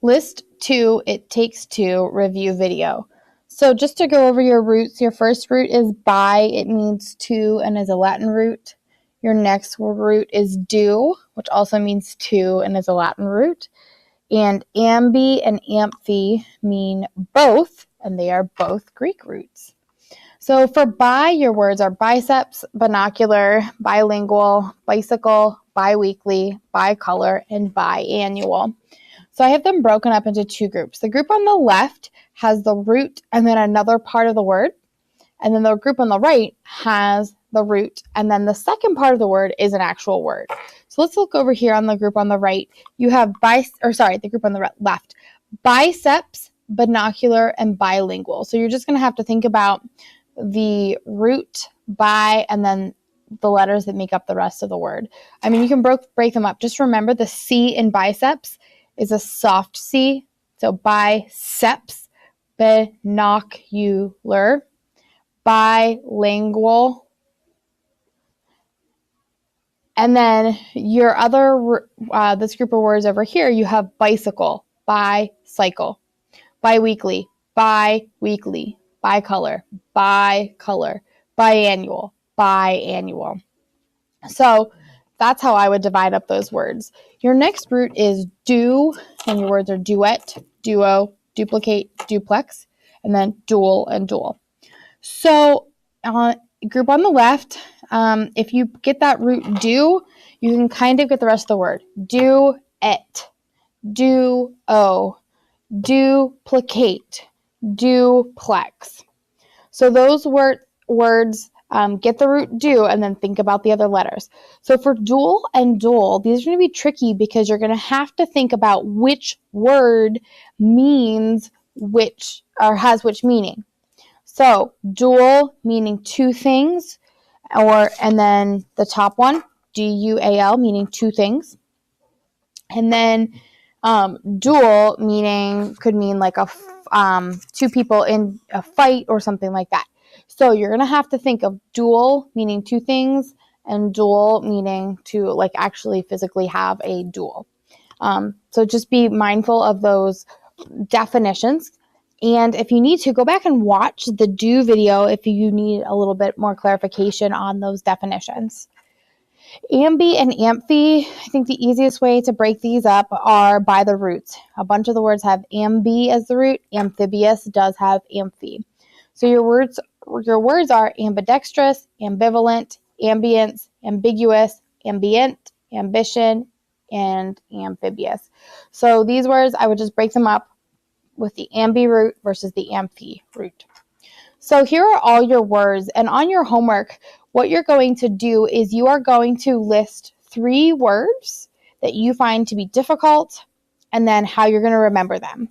List 2, it takes 2, review video. So just to go over your roots, your first root is by, it means to and is a Latin root. Your next root is do, which also means to and is a Latin root. And ambi and amphi mean both, and they are both Greek roots. So for bi, your words are biceps, binocular, bilingual, bicycle, biweekly, bicolor, and biannual. So I have them broken up into 2 groups. The group on the left has the root and then another part of the word. And then the group on the right has the root. And then the second part of the word is an actual word. So let's look over here on the group on the right. You have the group on the left. Biceps, binocular, and bilingual. So you're just going to have to think about the root, bi, and then the letters that make up the rest of the word. I mean, you can break them up. Just remember the C in biceps is a soft C. So biceps, binocular, bilingual. And then your other, this group of words over here, you have bicycle, bicycle, biweekly, biweekly, bicolor, bicolor, biannual, biannual. So that's how I would divide up those words. Your next root is do, and your words are duet, duo, duplicate, duplex, and then dual and dual. So group on the left, if you get that root do, you can kind of get the rest of the word. Duet, duo, duplicate, duplex. So those words get the root do and then think about the other letters. So for dual and dual, these are going to be tricky because you're going to have to think about which word means which or has which meaning. So dual meaning 2 things, and then the top one, dual, meaning 2 things. And then dual could mean like 2 people in a fight or something like that. So you're going to have to think of dual meaning 2 things and dual meaning to like actually physically have a duel. So just be mindful of those definitions. And if you need to, go back and watch the do video if you need a little bit more clarification on those definitions. Ambi and amphi, I think the easiest way to break these up are by the roots. A bunch of the words have ambi as the root. Amphibious does have amphi. So your words are ambidextrous, ambivalent, ambience, ambiguous, ambient, ambition, and amphibious. So these words, I would just break them up with the ambi root versus the amphi root. So here are all your words, and on your homework, what you're going to do is you are going to list 3 words that you find to be difficult and then how you're going to remember them.